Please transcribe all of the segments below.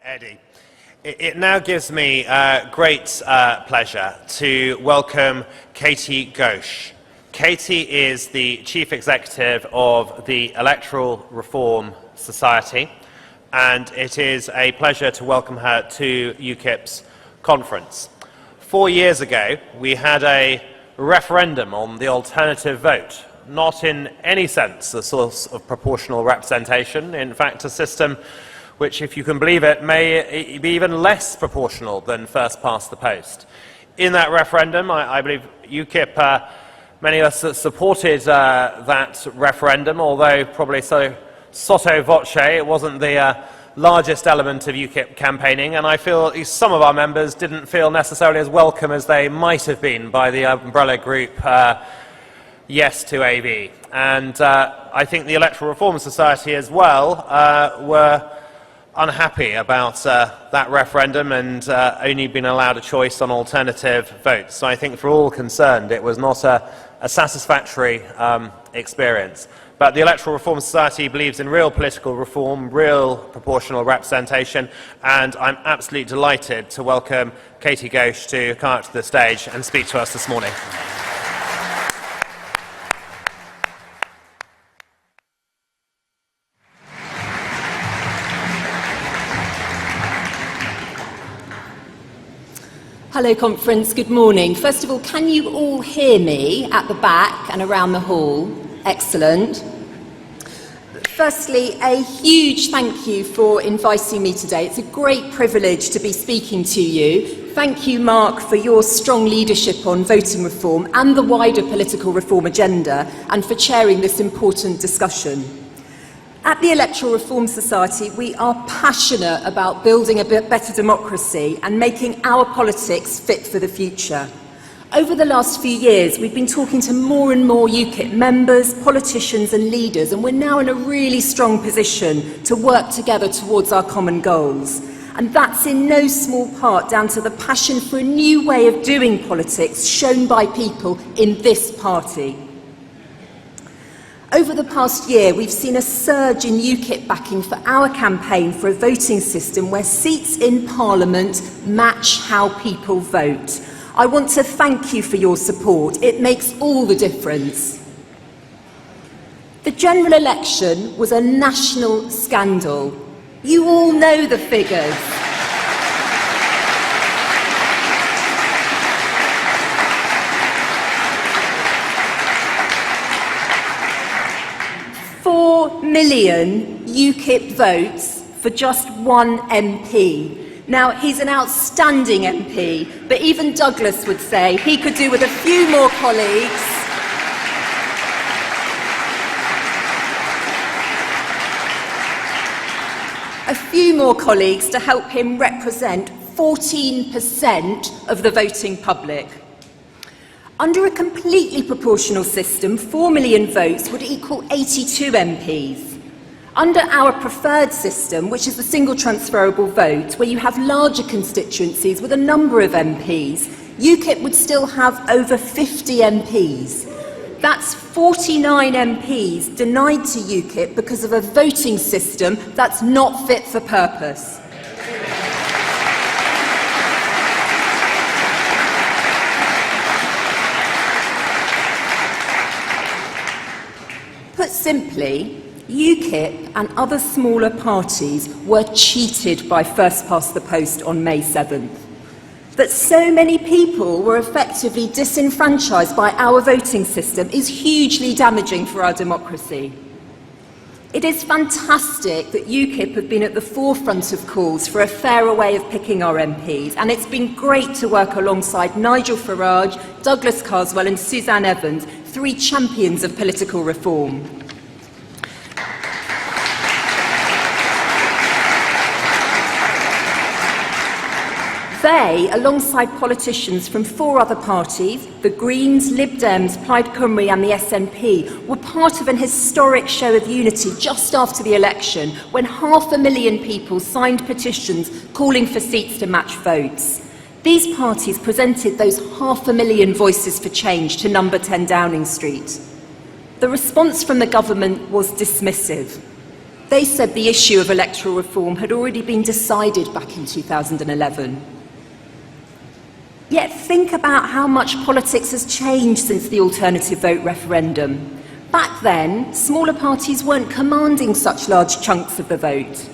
Eddie. It now gives me great pleasure to welcome Katie Ghose. Katie is the Chief Executive of the Electoral Reform Society, and it is a pleasure to welcome her to UKIP's conference. 4 years ago, we had a referendum on the alternative vote, not in any sense a source of proportional representation, in fact a system which, if you can believe it, may be even less proportional than first past the post. In that referendum, I believe UKIP, many of us supported that referendum, although probably so sotto voce, it wasn't the largest element of UKIP campaigning, and I feel some of our members didn't feel necessarily as welcome as they might have been by the umbrella group Yes to AV. And I think the Electoral Reform Society as well were unhappy about that referendum and only been allowed a choice on alternative votes. So I think for all concerned it was not a satisfactory experience. But the Electoral Reform Society believes in real political reform, real proportional representation, and I'm absolutely delighted to welcome Katie Ghose to come up to the stage and speak to us this morning. Hello conference, good morning. First of all, can you all hear me at the back and around the hall? Excellent. Firstly, a huge thank you for inviting me today. It's a great privilege to be speaking to you. Thank you, Mark, for your strong leadership on voting reform and the wider political reform agenda, and for chairing this important discussion. At the Electoral Reform Society, we are passionate about building a better democracy and making our politics fit for the future. Over the last few years, we've been talking to more and more UKIP members, politicians and leaders, and we're now in a really strong position to work together towards our common goals. And that's in no small part down to the passion for a new way of doing politics shown by people in this party. Over the past year, we've seen a surge in UKIP backing for our campaign for a voting system where seats in Parliament match how people vote. I want to thank you for your support. It makes all the difference. The general election was a national scandal. You all know the figures. Million UKIP votes for just one MP. Now, he's an outstanding MP, but even Douglas would say he could do with a few more colleagues. A few more colleagues to help him represent 14% of the voting public. Under a completely proportional system, 4 million votes would equal 82 MPs. Under our preferred system, which is the single transferable vote, where you have larger constituencies with a number of MPs, UKIP would still have over 50 MPs. That's 49 MPs denied to UKIP because of a voting system that's not fit for purpose. Put simply, UKIP and other smaller parties were cheated by first past the post on May 7th. That so many people were effectively disenfranchised by our voting system is hugely damaging for our democracy. It is fantastic that UKIP have been at the forefront of calls for a fairer way of picking our MPs, and it's been great to work alongside Nigel Farage, Douglas Carswell and Suzanne Evans, three champions of political reform. They, alongside politicians from 4 other parties, the Greens, Lib Dems, Plaid Cymru and the SNP, were part of an historic show of unity just after the election, when 500,000 people signed petitions calling for seats to match votes. These parties presented those 500,000 voices for change to number 10 Downing Street. The response from the government was dismissive. They said the issue of electoral reform had already been decided back in 2011. Yet think about how much politics has changed since the alternative vote referendum. Back then, smaller parties weren't commanding such large chunks of the vote.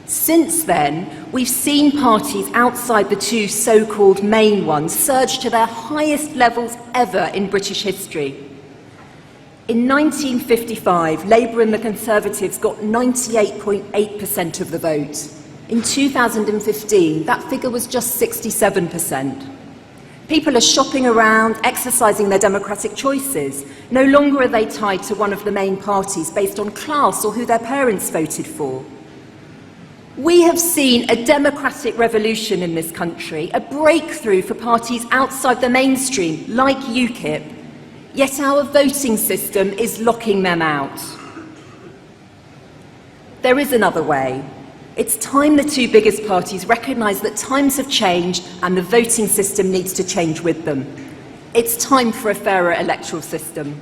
Since then, we've seen parties outside the two so-called main ones surge to their highest levels ever in British history. In 1955, Labour and the Conservatives got 98.8% of the vote. In 2015, that figure was just 67%. People are shopping around, exercising their democratic choices. No longer are they tied to one of the main parties based on class or who their parents voted for. We have seen a democratic revolution in this country, a breakthrough for parties outside the mainstream, like UKIP, yet our voting system is locking them out. There is another way. It's time the two biggest parties recognise that times have changed and the voting system needs to change with them. It's time for a fairer electoral system.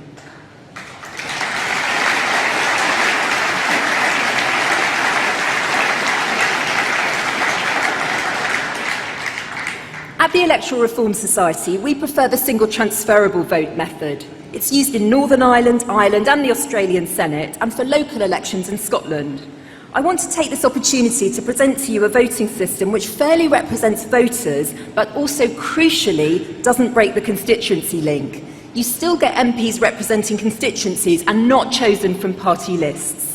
At the Electoral Reform Society, we prefer the single transferable vote method. It's used in Northern Ireland, Ireland and the Australian Senate, and for local elections in Scotland. I want to take this opportunity to present to you a voting system which fairly represents voters, but also crucially doesn't break the constituency link. You still get MPs representing constituencies and not chosen from party lists.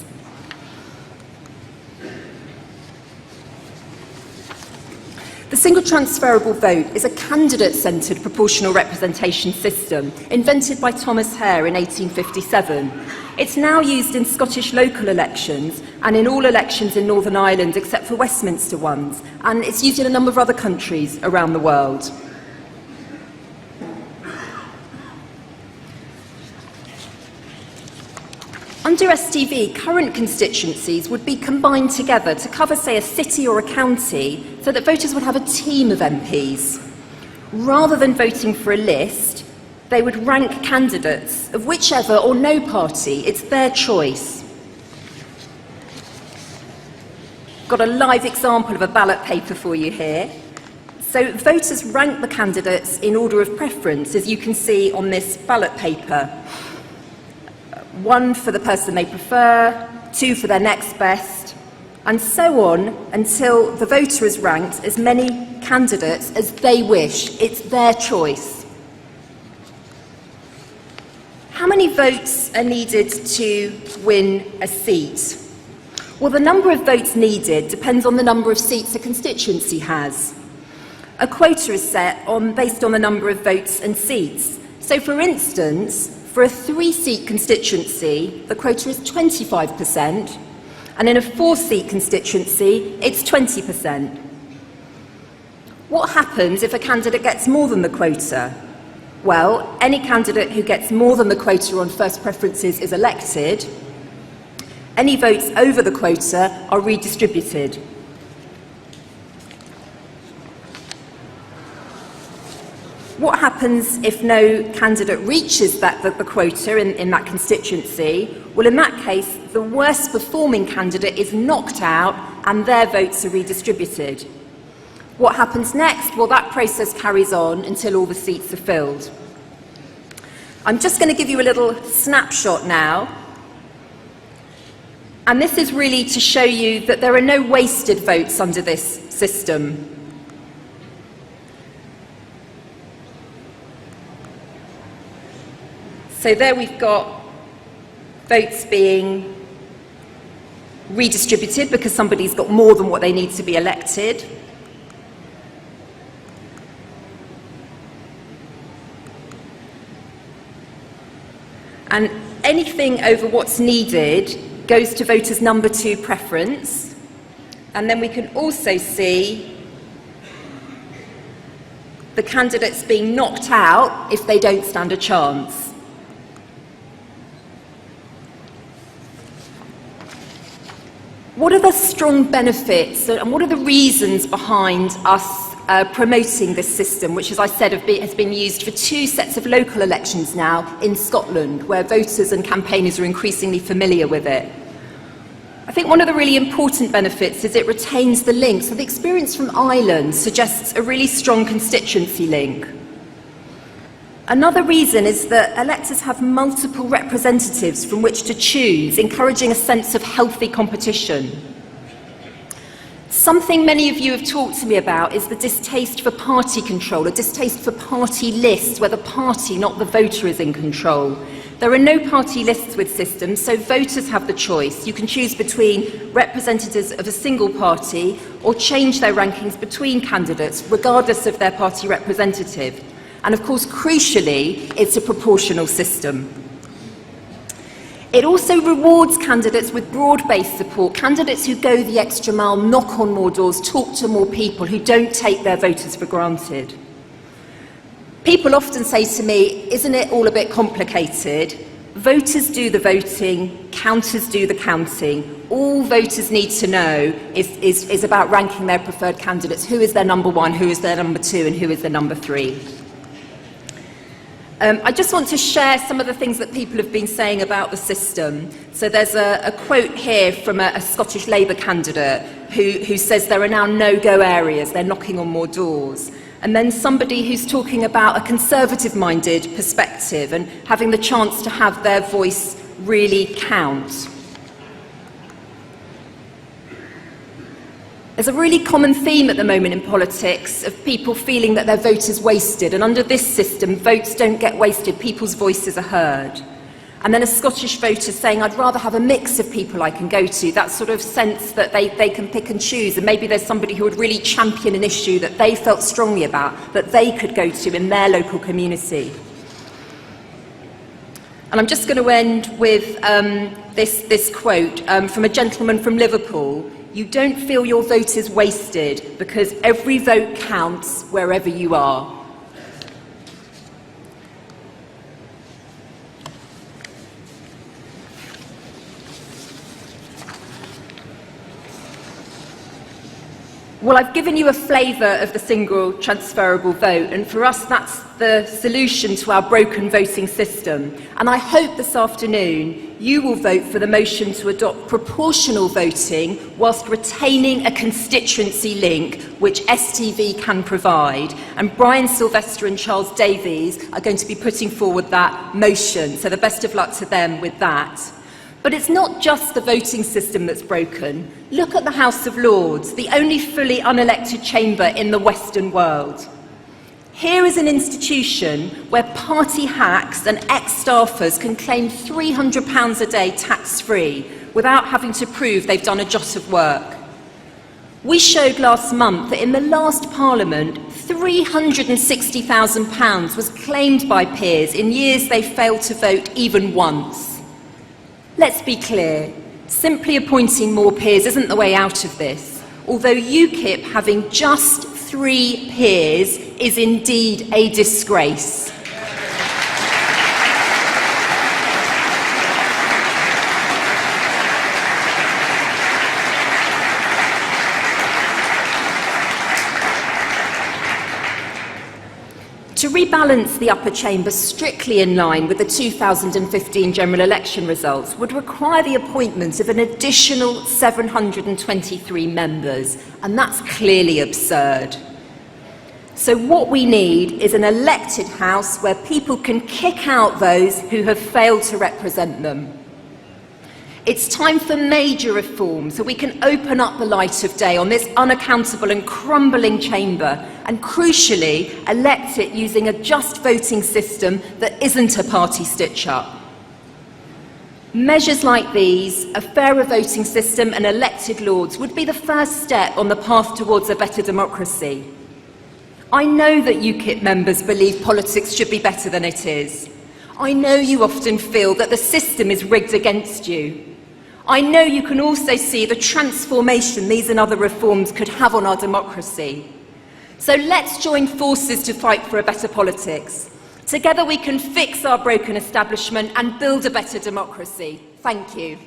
The single transferable vote is a candidate-centred proportional representation system invented by Thomas Hare in 1857. It's now used in Scottish local elections and in all elections in Northern Ireland except for Westminster ones, and it's used in a number of other countries around the world. Under STV, current constituencies would be combined together to cover, say, a city or a county, so that voters would have a team of MPs. Rather than voting for a list, they would rank candidates of whichever or no party. It's their choice. Got a live example of a ballot paper for you here. So voters rank the candidates in order of preference, as you can see on this ballot paper. 1 for the person they prefer, 2 for their next best, and so on until the voter is ranked as many candidates as they wish. It's their choice. How many votes are needed to win a seat? Well, the number of votes needed depends on the number of seats a constituency has. A quota is set based on the number of votes and seats. So, for instance, for a 3-seat constituency, the quota is 25%, and in a 4-seat constituency, it's 20%. What happens if a candidate gets more than the quota? Well, any candidate who gets more than the quota on first preferences is elected. Any votes over the quota are redistributed. What happens if no candidate reaches the quota in that constituency? Well, in that case, the worst performing candidate is knocked out and their votes are redistributed. What happens next? Well, that process carries on until all the seats are filled. I'm just going to give you a little snapshot now. And this is really to show you that there are no wasted votes under this system. So there we've got votes being redistributed because somebody's got more than what they need to be elected. And anything over what's needed goes to voters' number 2 preference. And then we can also see the candidates being knocked out if they don't stand a chance. What are the strong benefits and what are the reasons behind us promoting this system, which, as I said, has been used for 2 sets of local elections now in Scotland, where voters and campaigners are increasingly familiar with it? I think one of the really important benefits is it retains the link. So the experience from Ireland suggests a really strong constituency link. Another reason is that electors have multiple representatives from which to choose, encouraging a sense of healthy competition. Something many of you have talked to me about is the distaste for party control, a distaste for party lists, where the party, not the voter, is in control. There are no party lists with systems, so voters have the choice. You can choose between representatives of a single party or change their rankings between candidates, regardless of their party representative. And of course, crucially, it's a proportional system. It also rewards candidates with broad-based support, candidates who go the extra mile, knock on more doors, talk to more people, who don't take their voters for granted. People often say to me, isn't it all a bit complicated? Voters do the voting, counters do the counting. All voters need to know is about ranking their preferred candidates. Who is their number one, who is their number two, and who is their number three? I just want to share some of the things that people have been saying about the system. So there's a quote here from a Scottish Labour candidate who says there are now no-go areas, they're knocking on more doors. And then somebody who's talking about a conservative-minded perspective and having the chance to have their voice really count. There's a really common theme at the moment in politics of people feeling that their vote is wasted, and under this system, votes don't get wasted, people's voices are heard. And then a Scottish voter saying, I'd rather have a mix of people I can go to, that sort of sense that they can pick and choose, and maybe there's somebody who would really champion an issue that they felt strongly about, that they could go to in their local community. And I'm just going to end with this quote from a gentleman from Liverpool. You don't feel your vote is wasted because every vote counts wherever you are. Well, I've given you a flavour of the single transferable vote, and for us that's the solution to our broken voting system. And I hope this afternoon you will vote for the motion to adopt proportional voting whilst retaining a constituency link, which STV can provide. And Brian Sylvester and Charles Davies are going to be putting forward that motion, so the best of luck to them with that. But it's not just the voting system that's broken. Look at the House of Lords, the only fully unelected chamber in the Western world. Here is an institution where party hacks and ex-staffers can claim £300 a day tax-free without having to prove they've done a jot of work. We showed last month that in the last Parliament, £360,000 was claimed by peers in years they failed to vote even once. Let's be clear, simply appointing more peers isn't the way out of this, although UKIP having just 3 peers is indeed a disgrace. To rebalance the upper chamber strictly in line with the 2015 general election results would require the appointment of an additional 723 members, and that's clearly absurd. So what we need is an elected House where people can kick out those who have failed to represent them. It's time for major reform so we can open up the light of day on this unaccountable and crumbling chamber and, crucially, elect it using a just voting system that isn't a party stitch-up. Measures like these, a fairer voting system and elected lords, would be the first step on the path towards a better democracy. I know that UKIP members believe politics should be better than it is. I know you often feel that the system is rigged against you. I know you can also see the transformation these and other reforms could have on our democracy. So let's join forces to fight for a better politics. Together we can fix our broken establishment and build a better democracy. Thank you.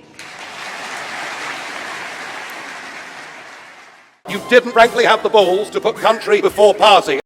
You didn't frankly have the balls to put country before party.